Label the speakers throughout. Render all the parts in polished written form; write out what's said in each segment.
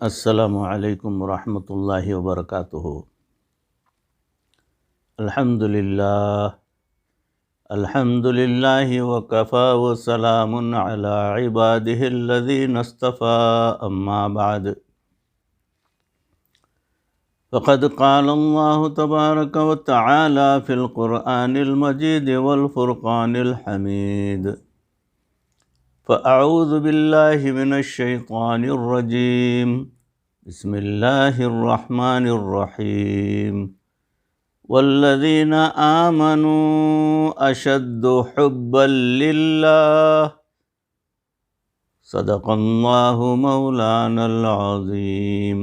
Speaker 1: السلام علیکم ورحمۃ اللہ وبرکاتہ۔ الحمد للہ وکفیٰ وسلام علی عبادہ الذین اصطفیٰ، اما بعد فقد قال اللہ تبارک وتعالی فی القرآن المجید والفرقان الحمید، فأعوذ باللہ من الشیطان الرجیم، بسم اللہ الرحمن الرحیم، والذین آمنوا اشد حبا للہ، صدق اللہ مولانا العظیم۔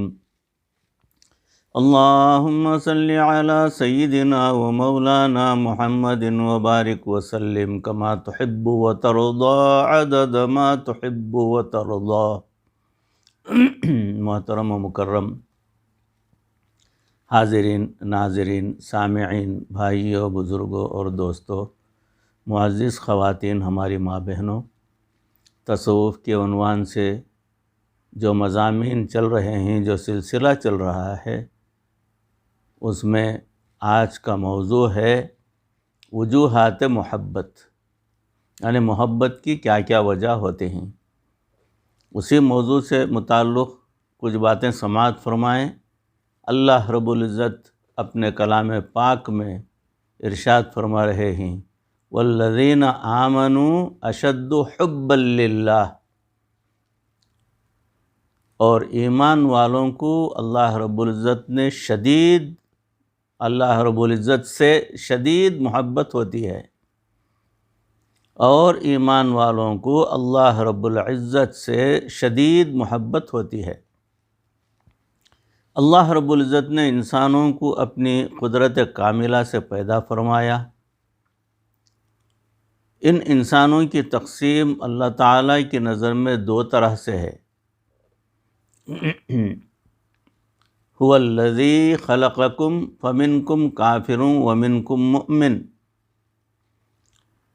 Speaker 1: اللہم صلی علی سیدنا و مولانا محمد وبارک وسلم کما تحب و ترضی عدد ما تحب و ترضی۔ محترم و مکرم حاضرین، ناظرین، سامعین، بھائیوں، بزرگوں اور دوستوں، معزز خواتین، ہماری ماں بہنوں، تصوف کے عنوان سے جو مضامین چل رہے ہیں، جو سلسلہ چل رہا ہے، اس میں آج کا موضوع ہے وجوہات محبت، یعنی محبت کی کیا کیا وجہ ہوتے ہیں۔ اسی موضوع سے متعلق کچھ باتیں سماعت فرمائیں۔ اللہ رب العزت اپنے کلام پاک میں ارشاد فرما رہے ہیں، والذین آمنوا اشد حبا للہ، اور ایمان والوں کو اللہ رب العزت سے شدید محبت ہوتی ہے، اور ایمان والوں کو اللہ رب العزت سے شدید محبت ہوتی ہے۔ اللہ رب العزت نے انسانوں کو اپنی قدرت کاملہ سے پیدا فرمایا۔ ان انسانوں کی تقسیم اللہ تعالیٰ کی نظر میں دو طرح سے ہے۔ هو الذی خلقکم فمنکم کافر ومنکم مؤمن،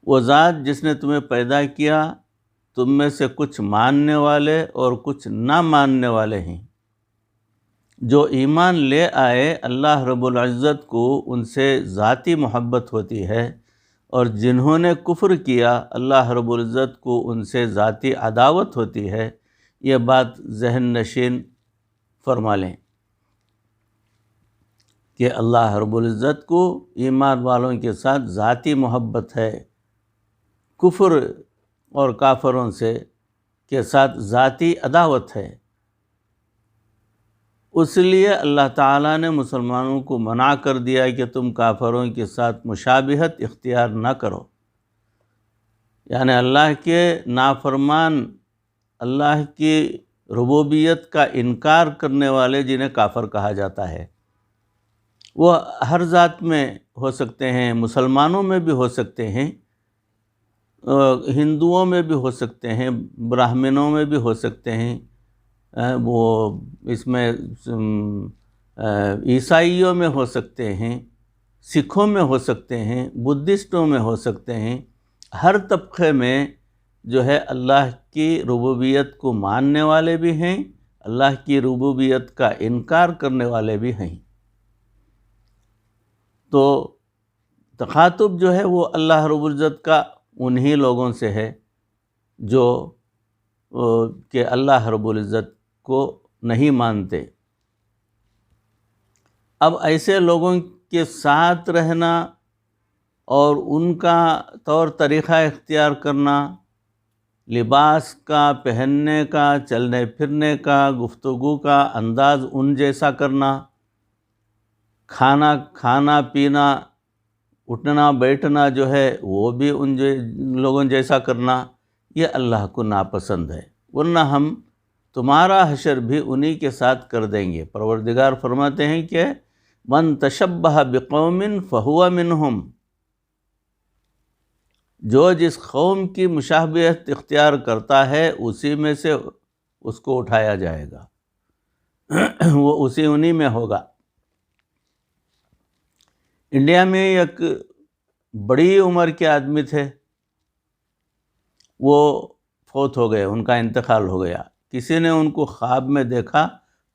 Speaker 1: وہ ذات جس نے تمہیں پیدا کیا، تم میں سے کچھ ماننے والے اور کچھ نہ ماننے والے ہیں۔ جو ایمان لے آئے، اللہ رب العزت کو ان سے ذاتی محبت ہوتی ہے، اور جنہوں نے کفر کیا، اللہ رب العزت کو ان سے ذاتی عداوت ہوتی ہے۔ یہ بات ذہن نشین فرما لیں کہ اللہ رب العزت کو ایمان والوں کے ساتھ ذاتی محبت ہے، کفر اور کافروں کے ساتھ ذاتی عداوت ہے۔ اس لیے اللہ تعالیٰ نے مسلمانوں کو منع کر دیا کہ تم کافروں کے ساتھ مشابہت اختیار نہ کرو، یعنی اللہ کے نافرمان، اللہ کی ربوبیت کا انکار کرنے والے جنہیں کافر کہا جاتا ہے، وہ ہر ذات میں ہو سکتے ہیں، مسلمانوں میں بھی ہو سکتے ہیں، ہندوؤں میں بھی ہو سکتے ہیں، براہمنوں میں بھی ہو سکتے ہیں، وہ اس میں عیسائیوں میں ہو سکتے ہیں، سکھوں میں ہو سکتے ہیں، بدھسٹوں میں ہو سکتے ہیں۔ ہر طبقے میں جو ہے اللہ کی ربوبیت کو ماننے والے بھی ہیں، اللہ کی ربوبیت کا انکار کرنے والے بھی ہیں۔ تو تخاطب جو ہے وہ اللہ رب العزت کا انہی لوگوں سے ہے جو کہ اللہ رب العزت کو نہیں مانتے۔ اب ایسے لوگوں کے ساتھ رہنا اور ان کا طور طریقہ اختیار کرنا، لباس کا، پہننے کا، چلنے پھرنے کا، گفتگو کا انداز ان جیسا کرنا، کھانا پینا، اٹھنا بیٹھنا جو ہے وہ بھی ان لوگوں جیسا کرنا، یہ اللہ کو ناپسند ہے، ورنہ ہم تمہارا حشر بھی انہی کے ساتھ کر دیں گے۔ پروردگار فرماتے ہیں کہ من تشبہ بقوم فہو منہم، جو جس قوم کی مشابہت اختیار کرتا ہے اسی میں سے اس کو اٹھایا جائے گا، وہ انہی میں ہوگا۔ انڈیا میں ایک بڑی عمر کے آدمی تھے، وہ فوت ہو گئے، ان کا انتقال ہو گیا۔ کسی نے ان کو خواب میں دیکھا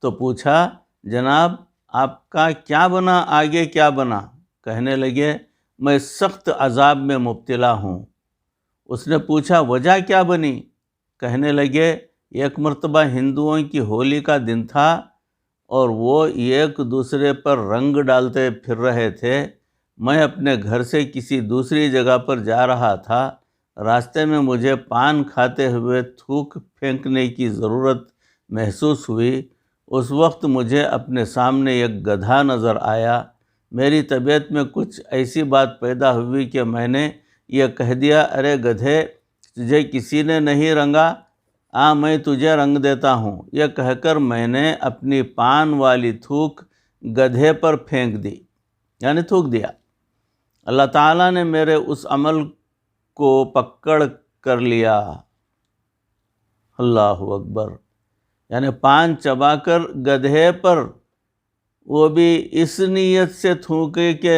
Speaker 1: تو پوچھا جناب آپ کا کیا بنا، آگے کیا بنا؟ کہنے لگے میں سخت عذاب میں مبتلا ہوں۔ اس نے پوچھا وجہ کیا بنی؟ کہنے لگے ایک مرتبہ ہندوؤں کی ہولی کا دن تھا اور وہ ایک دوسرے پر رنگ ڈالتے پھر رہے تھے۔ میں اپنے گھر سے کسی دوسری جگہ پر جا رہا تھا، راستے میں مجھے پان کھاتے ہوئے تھوک پھینکنے کی ضرورت محسوس ہوئی۔ اس وقت مجھے اپنے سامنے ایک گدھا نظر آیا۔ میری طبیعت میں کچھ ایسی بات پیدا ہوئی کہ میں نے یہ کہہ دیا ارے گدھے تجھے کسی نے نہیں رنگا، میں تجھے رنگ دیتا ہوں۔ یہ کہہ کر میں نے اپنی پان والی تھوک گدھے پر پھینک دی، یعنی تھوک دیا۔ اللہ تعالیٰ نے میرے اس عمل کو پکڑ کر لیا۔ اللہ اکبر، یعنی پان چبا کر گدھے پر، وہ بھی اس نیت سے تھوکے کہ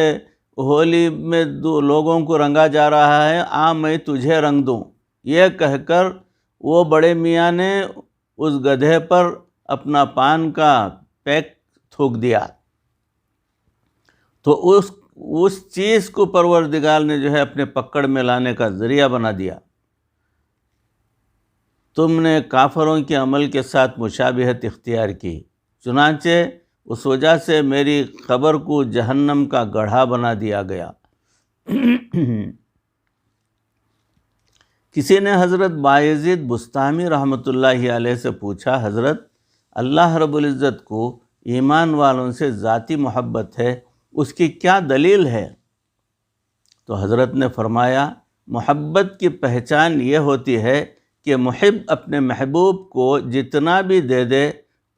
Speaker 1: ہولی میں لوگوں کو رنگا جا رہا ہے، میں تجھے رنگ دوں۔ یہ کہہ کر وہ بڑے میاں نے اس گدھے پر اپنا پان کا پیک تھوک دیا۔ تو اس چیز کو پروردگار نے جو ہے اپنے پکڑ میں لانے کا ذریعہ بنا دیا۔ تم نے کافروں کے عمل کے ساتھ مشابہت اختیار کی، چنانچہ اس وجہ سے میری قبر کو جہنم کا گڑھا بنا دیا گیا۔ کسی نے حضرت بایزید بستامی رحمۃ اللہ علیہ سے پوچھا حضرت اللہ رب العزت کو ایمان والوں سے ذاتی محبت ہے، اس کی کیا دلیل ہے؟ تو حضرت نے فرمایا محبت کی پہچان یہ ہوتی ہے کہ محب اپنے محبوب کو جتنا بھی دے دے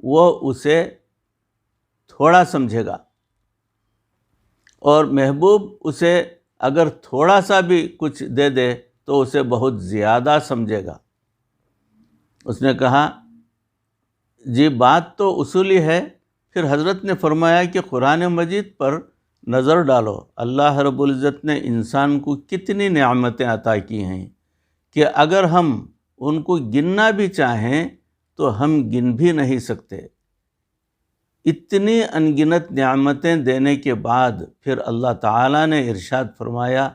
Speaker 1: وہ اسے تھوڑا سمجھے گا، اور محبوب اسے اگر تھوڑا سا بھی کچھ دے دے تو اسے بہت زیادہ سمجھے گا۔ اس نے کہا جی بات تو اصولی ہے۔ پھر حضرت نے فرمایا کہ قرآن مجید پر نظر ڈالو، اللہ رب العزت نے انسان کو کتنی نعمتیں عطا کی ہیں کہ اگر ہم ان کو گننا بھی چاہیں تو ہم گن بھی نہیں سکتے۔ اتنی انگنت نعمتیں دینے کے بعد پھر اللہ تعالیٰ نے ارشاد فرمایا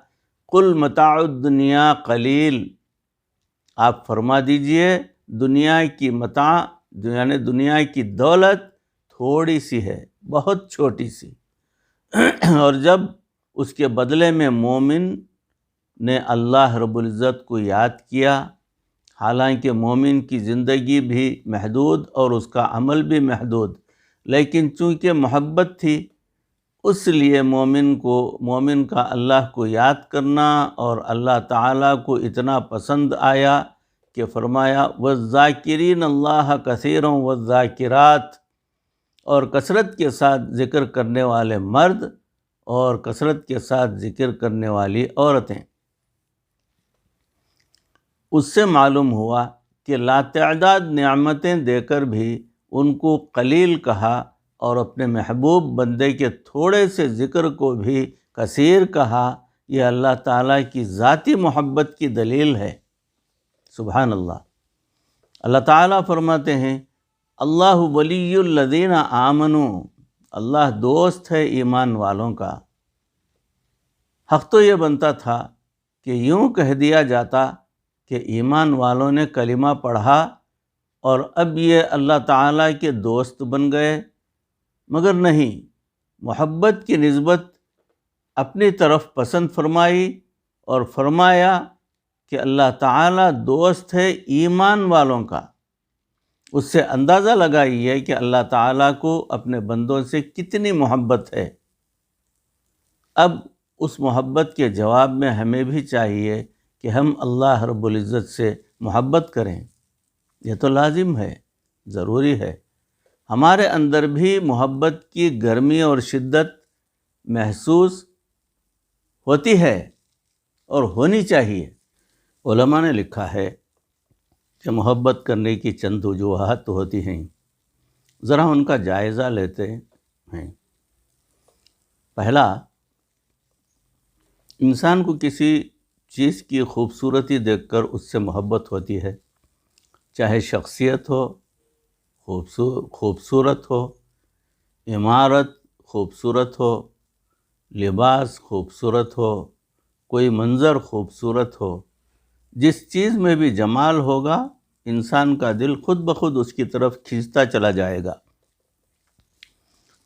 Speaker 1: قل متاع الدنیا قلیل، آپ فرما دیجئے دنیا کی متاع یعنی دنیا کی دولت تھوڑی سی ہے، بہت چھوٹی سی، اور جب اس کے بدلے میں مومن نے اللہ رب العزت کو یاد کیا، حالانکہ مومن کی زندگی بھی محدود اور اس کا عمل بھی محدود، لیکن چونکہ محبت تھی اس لیے مومن کا اللہ کو یاد کرنا اور اللہ تعالیٰ کو اتنا پسند آیا کہ فرمایا وَالذَّاكِرِينَ اللَّهَ كَثِيرًا وَالذَّاكِرَاتِ، اور کثرت کے ساتھ ذکر کرنے والے مرد اور کثرت کے ساتھ ذکر کرنے والی عورتیں۔ اس سے معلوم ہوا کہ لاتعداد نعمتیں دے کر بھی ان کو قلیل کہا اور اپنے محبوب بندے کے تھوڑے سے ذکر کو بھی کثیر کہا، یہ اللہ تعالیٰ کی ذاتی محبت کی دلیل ہے۔ سبحان اللہ۔ اللہ تعالیٰ فرماتے ہیں اللہ ولی الذین آمنوا، اللہ دوست ہے ایمان والوں کا۔ حق تو یہ بنتا تھا کہ یوں کہہ دیا جاتا کہ ایمان والوں نے کلمہ پڑھا اور اب یہ اللہ تعالیٰ کے دوست بن گئے، مگر نہیں، محبت کی نسبت اپنی طرف پسند فرمائی اور فرمایا کہ اللہ تعالیٰ دوست ہے ایمان والوں کا۔ اس سے اندازہ لگائیے کہ اللہ تعالیٰ کو اپنے بندوں سے کتنی محبت ہے۔ اب اس محبت کے جواب میں ہمیں بھی چاہیے کہ ہم اللہ رب العزت سے محبت کریں، یہ تو لازم ہے، ضروری ہے۔ ہمارے اندر بھی محبت کی گرمی اور شدت محسوس ہوتی ہے اور ہونی چاہیے۔ علماء نے لکھا ہے کہ محبت کرنے کی چند وجوہات ہوتی ہیں، ذرا ان کا جائزہ لیتے ہیں۔ پہلا، انسان کو کسی چیز کی خوبصورتی دیکھ کر اس سے محبت ہوتی ہے، چاہے شخصیت ہو، خوبصورت ہو، عمارت خوبصورت ہو، لباس خوبصورت ہو، کوئی منظر خوبصورت ہو، جس چیز میں بھی جمال ہوگا انسان کا دل خود بخود اس کی طرف کھینچتا چلا جائے گا۔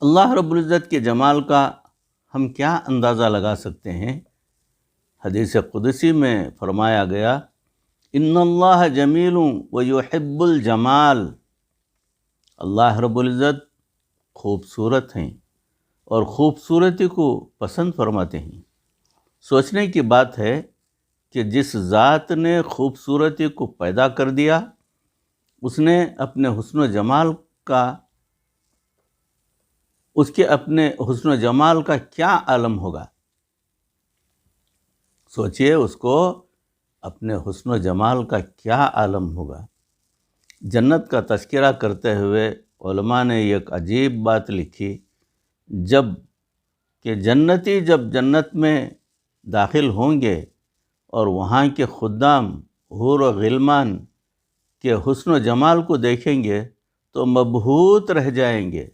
Speaker 1: اللہ رب العزت کے جمال کا ہم کیا اندازہ لگا سکتے ہیں؟ حدیث قدسی میں فرمایا گیا، ان اللہ جمیل ویحب الجمال، اللہ رب العزت خوبصورت ہیں اور خوبصورتی کو پسند فرماتے ہیں۔ سوچنے کی بات ہے کہ جس ذات نے خوبصورتی کو پیدا کر دیا، اس نے اپنے حسن و جمال کا اس کے اپنے حسن و جمال کا کیا عالم ہوگا؟ سوچئے اس کو اپنے حسن و جمال کا کیا عالم ہوگا۔ جنت کا تذکرہ کرتے ہوئے علماء نے ایک عجیب بات لکھی، کہ جنتی جب جنت میں داخل ہوں گے اور وہاں کے خدام حور و غلمان کے حسن و جمال کو دیکھیں گے تو مبہوت رہ جائیں گے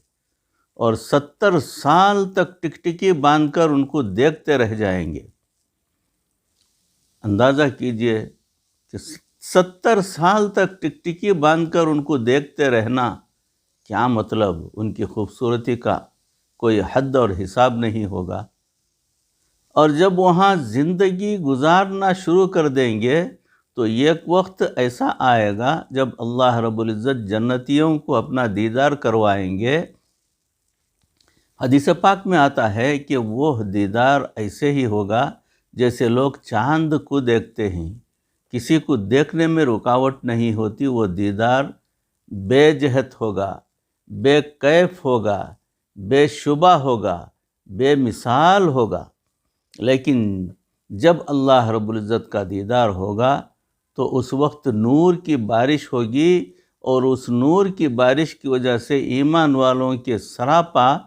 Speaker 1: اور 70 سال تک ٹکٹکی باندھ کر ان کو دیکھتے رہ جائیں گے۔ اندازہ کیجئے کہ 70 سال تک ٹکٹکی باندھ کر ان کو دیکھتے رہنا کیا مطلب؟ ان کی خوبصورتی کا کوئی حد اور حساب نہیں ہوگا۔ اور جب وہاں زندگی گزارنا شروع کر دیں گے تو ایک وقت ایسا آئے گا جب اللہ رب العزت جنتیوں کو اپنا دیدار کروائیں گے۔ حدیث پاک میں آتا ہے کہ وہ دیدار ایسے ہی ہوگا جیسے لوگ چاند کو دیکھتے ہیں، کسی کو دیکھنے میں رکاوٹ نہیں ہوتی۔ وہ دیدار بے جہت ہوگا، بے کیف ہوگا، بے شبہ ہوگا، بے مثال ہوگا۔ لیکن جب اللہ رب العزت کا دیدار ہوگا تو اس وقت نور کی بارش ہوگی، اور اس نور کی بارش کی وجہ سے ایمان والوں کے سراپا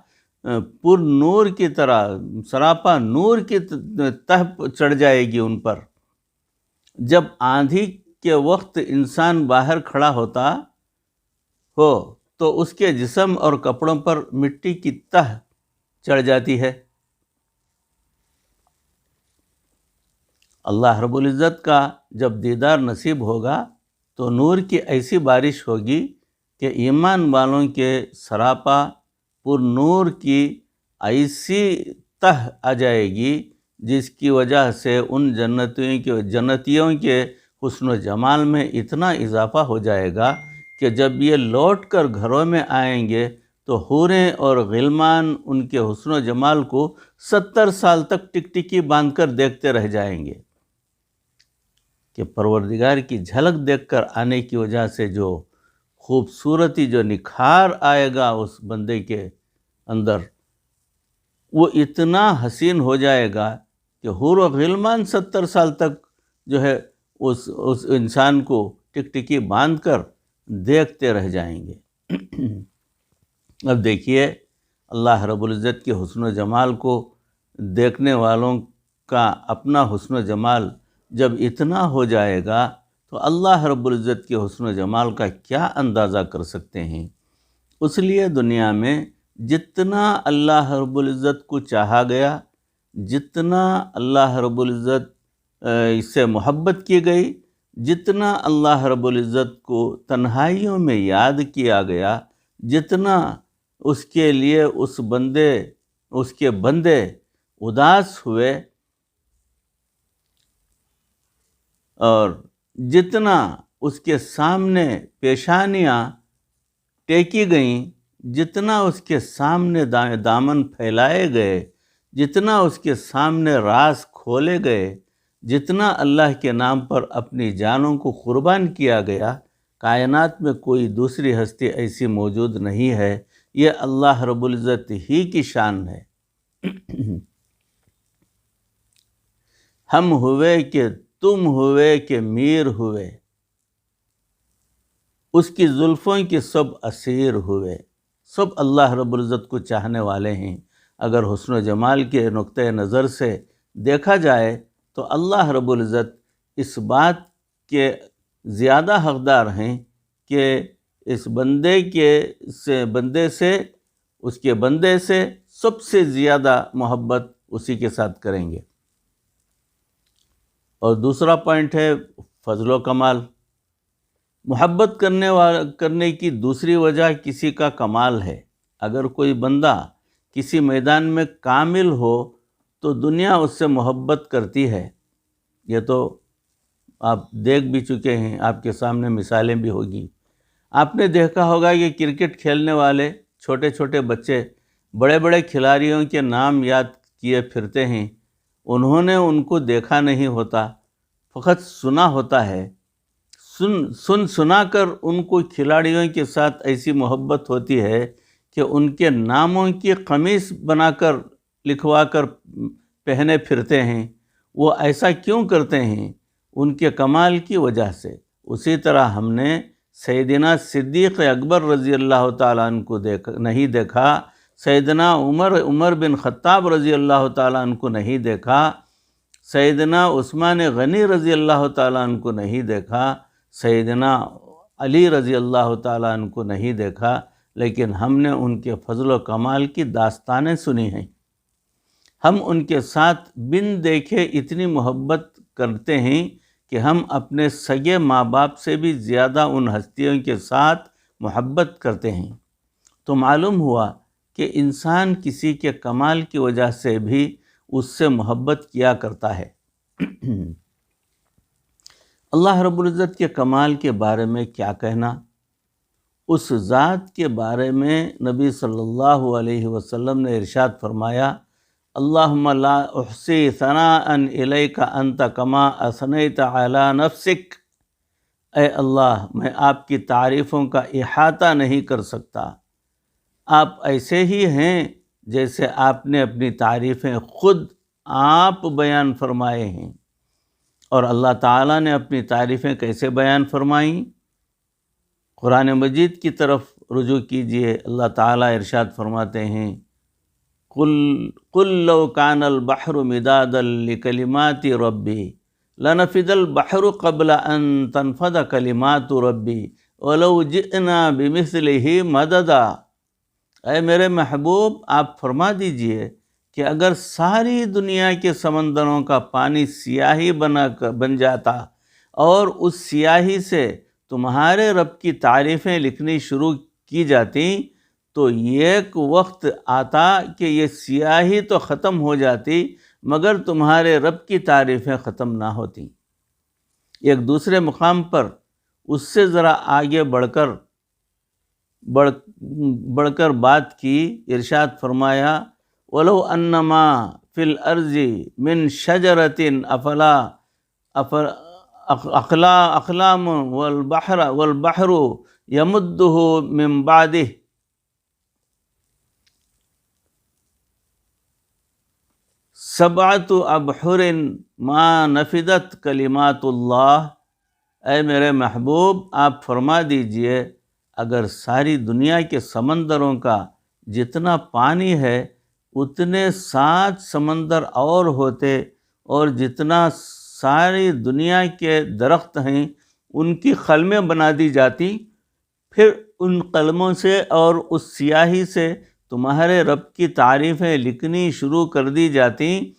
Speaker 1: پر نور کی طرح، سراپا نور کی تہ چڑھ جائے گی ان پر۔ جب آندھی کے وقت انسان باہر کھڑا ہوتا ہو تو اس کے جسم اور کپڑوں پر مٹی کی تہ چڑھ جاتی ہے۔ اللہ رب العزت کا جب دیدار نصیب ہوگا تو نور کی ایسی بارش ہوگی کہ ایمان والوں کے سراپا پر نور کی ایسی تہ آ جائے گی جس کی وجہ سے ان جنتیوں کے حسن و جمال میں اتنا اضافہ ہو جائے گا کہ جب یہ لوٹ کر گھروں میں آئیں گے تو حوریں اور غلمان ان کے حسن و جمال کو 70 سال تک ٹکٹکی باندھ کر دیکھتے رہ جائیں گے، کہ پروردگار کی جھلک دیکھ کر آنے کی وجہ سے جو خوبصورتی، جو نکھار آئے گا اس بندے کے اندر، وہ اتنا حسین ہو جائے گا کہ حور و غلمان 70 سال تک جو ہے اس انسان کو ٹکٹکی باندھ کر دیکھتے رہ جائیں گے۔ اب دیکھیے اللہ رب العزت کے حسن و جمال کو دیکھنے والوں کا اپنا حسن و جمال جب اتنا ہو جائے گا تو اللہ رب العزت کے حسن و جمال کا کیا اندازہ کر سکتے ہیں۔ اس لیے دنیا میں جتنا اللہ رب العزت کو چاہا گیا، جتنا اللہ رب العزت اس سے محبت کی گئی، جتنا اللہ رب العزت کو تنہائیوں میں یاد کیا گیا، جتنا اس کے لیے اس کے بندے اداس ہوئے، اور جتنا اس کے سامنے پیشانیاں ٹیکی گئیں، جتنا اس کے سامنے دامن پھیلائے گئے، جتنا اس کے سامنے راز کھولے گئے، جتنا اللہ کے نام پر اپنی جانوں کو قربان کیا گیا، کائنات میں کوئی دوسری ہستی ایسی موجود نہیں ہے۔ یہ اللہ رب العزت ہی کی شان ہے۔ ہم ہوئے کہ تم ہوئے کہ میر ہوئے، اس کی زلفوں کے سب اسیر ہوئے۔ سب اللہ رب العزت کو چاہنے والے ہیں۔ اگر حسن و جمال کے نقطۂ نظر سے دیکھا جائے تو اللہ رب العزت اس بات کے زیادہ حقدار ہیں کہ اس بندے سے اس کے بندے سے سب سے زیادہ محبت اسی کے ساتھ کریں گے۔ اور دوسرا پوائنٹ ہے فضل و کمال۔ محبت کرنے کی دوسری وجہ کسی کا کمال ہے۔ اگر کوئی بندہ کسی میدان میں کامل ہو تو دنیا اس سے محبت کرتی ہے۔ یہ تو آپ دیکھ بھی چکے ہیں، آپ کے سامنے مثالیں بھی ہوگی۔ آپ نے دیکھا ہوگا کہ کرکٹ کھیلنے والے چھوٹے چھوٹے بچے بڑے بڑے کھلاڑیوں کے نام یاد کیے پھرتے ہیں۔ انہوں نے ان کو دیکھا نہیں ہوتا، فقط سنا ہوتا ہے۔ سنا کر ان کو کھلاڑیوں کے ساتھ ایسی محبت ہوتی ہے کہ ان کے ناموں کی قمیص بنا کر لکھوا کر پہنے پھرتے ہیں۔ وہ ایسا کیوں کرتے ہیں؟ ان کے کمال کی وجہ سے۔ اسی طرح ہم نے سیدنا صدیق اکبر رضی اللہ تعالیٰ عنہ کو نہیں دیکھا، سیدنا عمر بن خطاب رضی اللہ تعالیٰ عنہ کو نہیں دیکھا، سیدنا عثمان غنی رضی اللہ تعالیٰ عنہ کو نہیں دیکھا، سیدنا علی رضی اللہ تعالیٰ عنہ کو نہیں دیکھا، لیکن ہم نے ان کے فضل و کمال کی داستانیں سنی ہیں۔ ہم ان کے ساتھ بن دیکھے اتنی محبت کرتے ہیں کہ ہم اپنے سگے ماں باپ سے بھی زیادہ ان ہستیوں کے ساتھ محبت کرتے ہیں۔ تو معلوم ہوا کہ انسان کسی کے کمال کی وجہ سے بھی اس سے محبت کیا کرتا ہے۔ اللہ رب العزت کے کمال کے بارے میں کیا کہنا؟ اس ذات کے بارے میں نبی صلی اللہ علیہ وسلم نے ارشاد فرمایا، اللہم لا احصی ثناء الیک انت کما اثنیت علی نفسک۔ اے اللہ، میں آپ کی تعریفوں کا احاطہ نہیں کر سکتا۔ آپ ایسے ہی ہیں جیسے آپ نے اپنی تعریفیں خود آپ بیان فرمائے ہیں۔ اور اللہ تعالیٰ نے اپنی تعریفیں کیسے بیان فرمائیں؟ قرآن مجید کی طرف رجوع کیجئے۔ اللہ تعالیٰ ارشاد فرماتے ہیں، قل لو کان البحر مدادا لکلمات ربی لنفد البحر قبل ان تنفد کلمات ربی ولو جئنا بمثلہ مددا۔ اے میرے محبوب، آپ فرما دیجئے کہ اگر ساری دنیا کے سمندروں کا پانی سیاہی بن جاتا اور اس سیاہی سے تمہارے رب کی تعریفیں لکھنی شروع کی جاتی تو ایک وقت آتا کہ یہ سیاہی تو ختم ہو جاتی مگر تمہارے رب کی تعریفیں ختم نہ ہوتی۔ ایک دوسرے مقام پر اس سے ذرا آگے بڑھ کر بات کی، ارشاد فرمایا، وَلَوْ أَنَّمَا فِي الْأَرْضِ مِنْ شَجَرَةٍ أَقْلَامٌ وَالْبَحْرُ يَمُدُّهُ مِنْ بَعْدِهِ سَبْعَةُ أَبْحُرٍ مَا نَفِدَتْ كَلِمَاتُ اللَّهِ۔ اے میرے محبوب، آپ فرما دیجئے اگر ساری دنیا کے سمندروں کا جتنا پانی ہے اتنے 7 سمندر اور ہوتے اور جتنا ساری دنیا کے درخت ہیں ان کی قلمیں بنا دی جاتی، پھر ان قلموں سے اور اس سیاہی سے تمہارے رب کی تعریفیں لکھنی شروع کر دی جاتی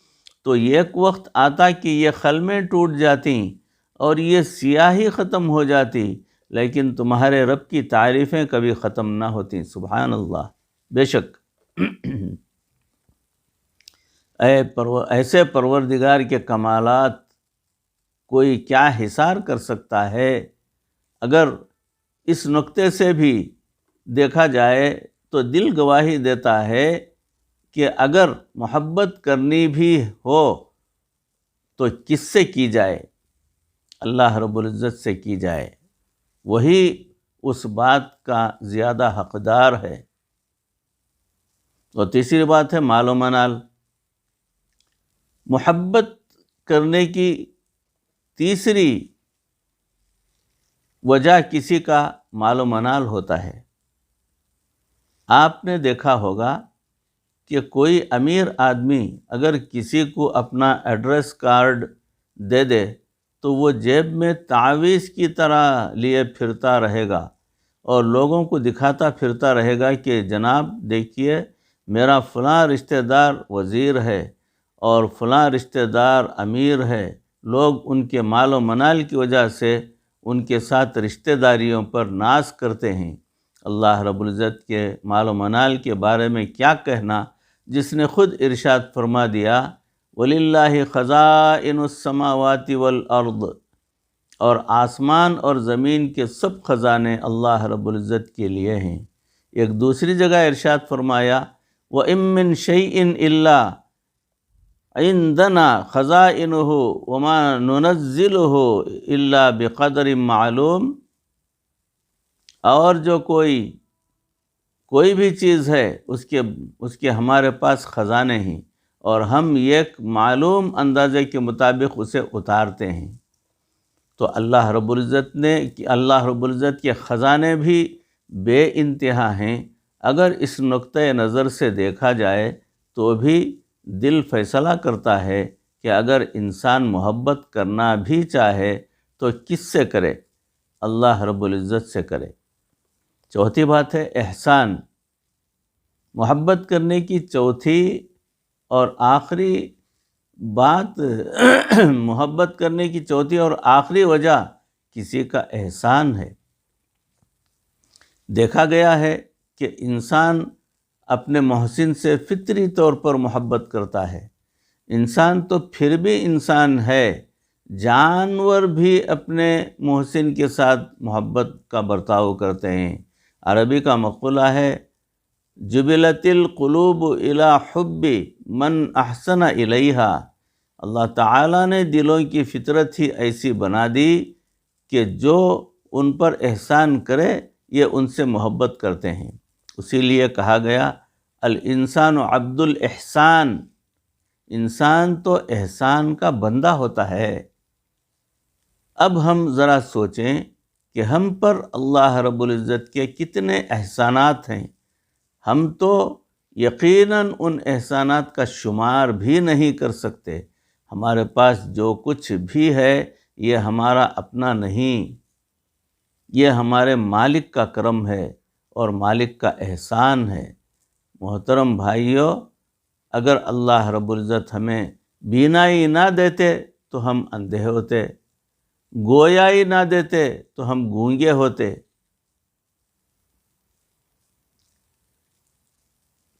Speaker 1: تو ایک وقت آتا کہ یہ قلمیں ٹوٹ جاتی اور یہ سیاہی ختم ہو جاتی، لیکن تمہارے رب کی تعریفیں کبھی ختم نہ ہوتی۔ سبحان اللہ۔ بے شک ایسے پروردگار کے کمالات کوئی کیا حصار کر سکتا ہے؟ اگر اس نقطے سے بھی دیکھا جائے تو دل گواہی دیتا ہے کہ اگر محبت کرنی بھی ہو تو کس سے کی جائے؟ اللہ رب العزت سے کی جائے، وہی اس بات کا زیادہ حقدار ہے۔ اور تیسری بات ہے مال و منال۔ محبت کرنے کی تیسری وجہ کسی کا مال و منال ہوتا ہے۔ آپ نے دیکھا ہوگا کہ کوئی امیر آدمی اگر کسی کو اپنا ایڈریس کارڈ دے دے تو وہ جیب میں تعویذ کی طرح لیے پھرتا رہے گا اور لوگوں کو دکھاتا پھرتا رہے گا کہ جناب دیکھیے میرا فلاں رشتہ دار وزیر ہے اور فلاں رشتہ دار امیر ہے، لوگ ان کے مال و منال کی وجہ سے ان کے ساتھ رشتہ داریوں پر ناز کرتے ہیں۔ اللہ رب العزت کے مال و منال کے بارے میں کیا کہنا، جس نے خود ارشاد فرما دیا وَلِلَّهِ خَزَائِنُ السَّمَاوَاتِ وَالْأَرْضِ، اور آسمان اور زمین کے سب خزانے اللہ رب العزت کے لیے ہیں۔ ایک دوسری جگہ ارشاد فرمایا وَإِن مِّن شَيْءٍ إِلَّا عِندَنَا خَزَائِنُهُ وَمَا نُنَزِّلُهُ إِلَّا بِقَدْرٍ مَّعْلُومٍ، اور جو کوئی بھی چیز ہے اس کے ہمارے پاس خزانے ہیں اور ہم ایک معلوم اندازے کے مطابق اسے اتارتے ہیں۔ تو اللہ رب العزت کے خزانے بھی بے انتہا ہیں۔ اگر اس نقطۂ نظر سے دیکھا جائے تو بھی دل فیصلہ کرتا ہے کہ اگر انسان محبت کرنا بھی چاہے تو کس سے کرے؟ اللہ رب العزت سے کرے۔ چوتھی بات ہے احسان۔ محبت کرنے کی چوتھی اور آخری بات محبت کرنے کی چوتھی اور آخری وجہ کسی کا احسان ہے۔ دیکھا گیا ہے کہ انسان اپنے محسن سے فطری طور پر محبت کرتا ہے۔ انسان تو پھر بھی انسان ہے، جانور بھی اپنے محسن کے ساتھ محبت کا برتاؤ کرتے ہیں۔ عربی کا مقولہ ہے جبلت القلوب الی حب من احسن الیہا، اللہ تعالیٰ نے دلوں کی فطرت ہی ایسی بنا دی کہ جو ان پر احسان کرے یہ ان سے محبت کرتے ہیں۔ اسی لیے کہا گیا الانسان عبد الاحسان، انسان تو احسان کا بندہ ہوتا ہے۔ اب ہم ذرا سوچیں کہ ہم پر اللہ رب العزت کے کتنے احسانات ہیں۔ ہم تو یقیناً ان احسانات کا شمار بھی نہیں کر سکتے۔ ہمارے پاس جو کچھ بھی ہے یہ ہمارا اپنا نہیں، یہ ہمارے مالک کا کرم ہے اور مالک کا احسان ہے۔ محترم بھائیو، اگر اللہ رب العزت ہمیں بینائی نہ دیتے تو ہم اندھے ہوتے، گویائی نہ دیتے تو ہم گونگے ہوتے،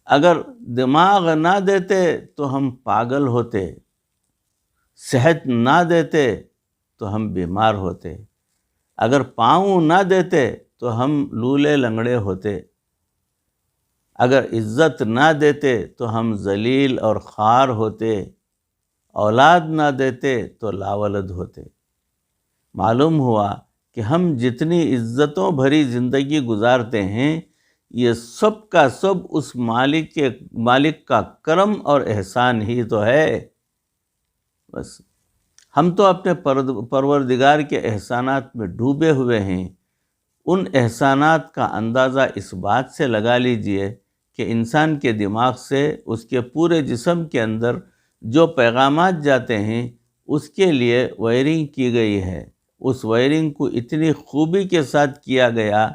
Speaker 1: اگر دماغ نہ دیتے تو ہم پاگل ہوتے، صحت نہ دیتے تو ہم بیمار ہوتے، اگر پاؤں نہ دیتے تو ہم لولے لنگڑے ہوتے، اگر عزت نہ دیتے تو ہم ذلیل اور خوار ہوتے، اولاد نہ دیتے تو لاولد ہوتے۔ معلوم ہوا کہ ہم جتنی عزتوں بھری زندگی گزارتے ہیں یہ سب کا سب اس مالک کا کرم اور احسان ہی تو ہے۔ بس ہم تو اپنے پروردگار کے احسانات میں ڈوبے ہوئے ہیں۔ ان احسانات کا اندازہ اس بات سے لگا لیجئے کہ انسان کے دماغ سے اس کے پورے جسم کے اندر جو پیغامات جاتے ہیں اس کے لیے وائرنگ کی گئی ہے۔ اس وائرنگ کو اتنی خوبی کے ساتھ کیا گیا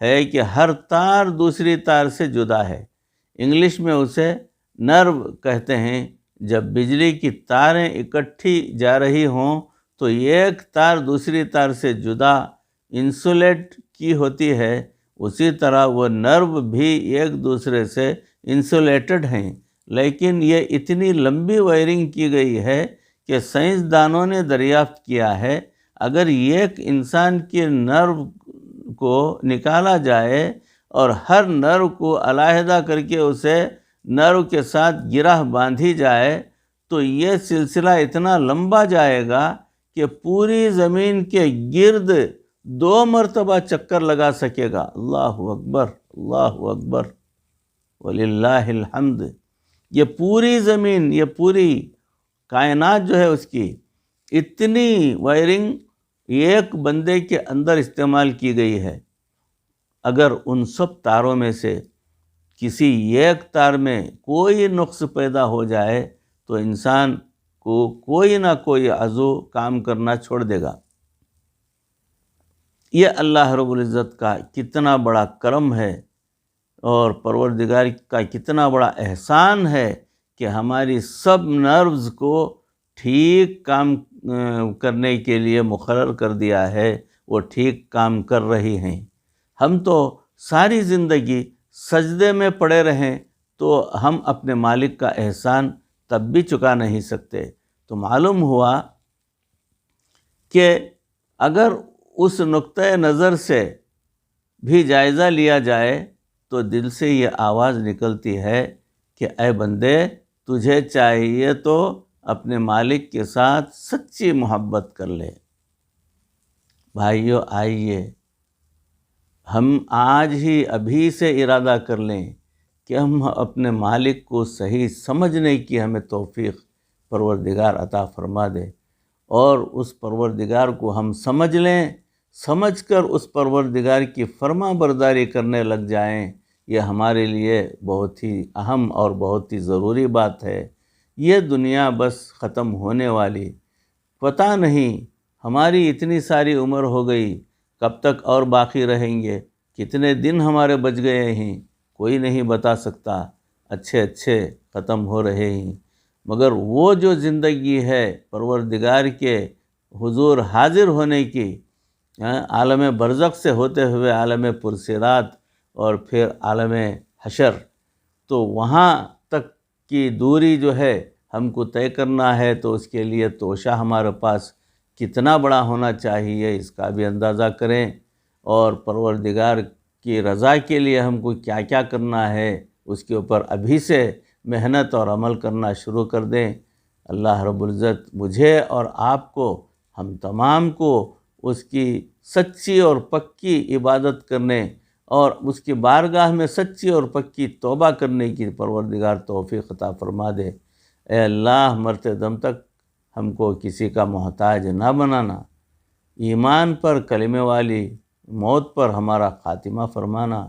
Speaker 1: ہے کہ ہر تار دوسری تار سے جدا ہے۔ انگلش میں اسے نرو کہتے ہیں۔ جب بجلی کی تاریں اکٹھی جا رہی ہوں تو ایک تار دوسری تار سے جدا انسولیٹ کی ہوتی ہے، اسی طرح وہ نرو بھی ایک دوسرے سے انسولیٹڈ ہیں، لیکن یہ اتنی لمبی وائرنگ کی گئی ہے کہ سائنسدانوں نے دریافت کیا ہے اگر ایک انسان کے نرو کو نکالا جائے اور ہر نرو کو علیحدہ کر کے اسے نرو کے ساتھ گرہ باندھی جائے تو یہ سلسلہ اتنا لمبا جائے گا کہ پوری زمین کے گرد 2 مرتبہ چکر لگا سکے گا۔ اللہ اکبر، اللہ اکبر، وللہ الحمد۔ یہ پوری زمین، یہ پوری کائنات جو ہے اس کی اتنی وائرنگ ایک بندے کے اندر استعمال کی گئی ہے۔ اگر ان سب تاروں میں سے کسی ایک تار میں کوئی نقص پیدا ہو جائے تو انسان کو کوئی نہ کوئی عضو کام کرنا چھوڑ دے گا۔ یہ اللہ رب العزت کا کتنا بڑا کرم ہے اور پروردگار کا کتنا بڑا احسان ہے کہ ہماری سب نروز کو ٹھیک کام کرنے کے لیے مقرر کر دیا ہے، وہ ٹھیک کام کر رہی ہیں۔ ہم تو ساری زندگی سجدے میں پڑے رہیں تو ہم اپنے مالک کا احسان تب بھی چکا نہیں سکتے۔ تو معلوم ہوا کہ اگر اس نقطۂ نظر سے بھی جائزہ لیا جائے تو دل سے یہ آواز نکلتی ہے کہ اے بندے، تجھے چاہیے تو اپنے مالک کے ساتھ سچی محبت کر لے۔ بھائیو، آئیے ہم آج ہی ابھی سے ارادہ کر لیں کہ ہم اپنے مالک کو صحیح سمجھنے کی ہمیں توفیق پروردگار عطا فرما دے، اور اس پروردگار کو ہم سمجھ لیں، سمجھ کر اس پروردگار کی فرما برداری کرنے لگ جائیں۔ یہ ہمارے لیے بہت ہی اہم اور بہت ہی ضروری بات ہے۔ یہ دنیا بس ختم ہونے والی، پتہ نہیں ہماری اتنی ساری عمر ہو گئی، کب تک اور باقی رہیں گے، کتنے دن ہمارے بچ گئے ہیں، کوئی نہیں بتا سکتا، اچھے ختم ہو رہے ہیں۔ مگر وہ جو زندگی ہے پروردگار کے حضور حاضر ہونے کی، عالم برزخ سے ہوتے ہوئے عالم پرصراط اور پھر عالم حشر، تو وہاں تک کی دوری جو ہے ہم کو طے کرنا ہے، تو اس کے لیے توشہ ہمارے پاس کتنا بڑا ہونا چاہیے، اس کا بھی اندازہ کریں، اور پروردگار کی رضا کے لیے ہم کو کیا کیا کرنا ہے اس کے اوپر ابھی سے محنت اور عمل کرنا شروع کر دیں۔ اللہ رب العزت مجھے اور آپ کو، ہم تمام کو اس کی سچی اور پکی عبادت کرنے اور اس کی بارگاہ میں سچی اور پکی توبہ کرنے کی پروردگار توفیق عطا فرما دے۔ اے اللہ، مرتے دم تک ہم کو کسی کا محتاج نہ بنانا، ایمان پر کلمے والی موت پر ہمارا خاتمہ فرمانا۔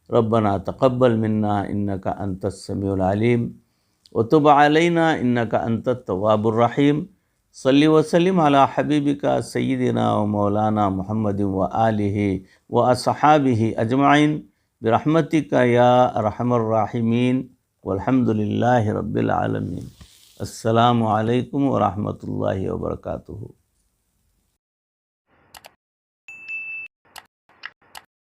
Speaker 1: ربنا تقبل منا انک انت السمیع العلیم وتب علینا انک انت التواب الرحیم۔ صلی وسلم علی حبیبک سیدنا و مولانا محمد وآلہ واصحابہ اجمعین برحمتک یا ارحم الراحمین، والحمد للہ رب العالمین۔ السلام علیکم ورحمۃ اللہ وبرکاتہ۔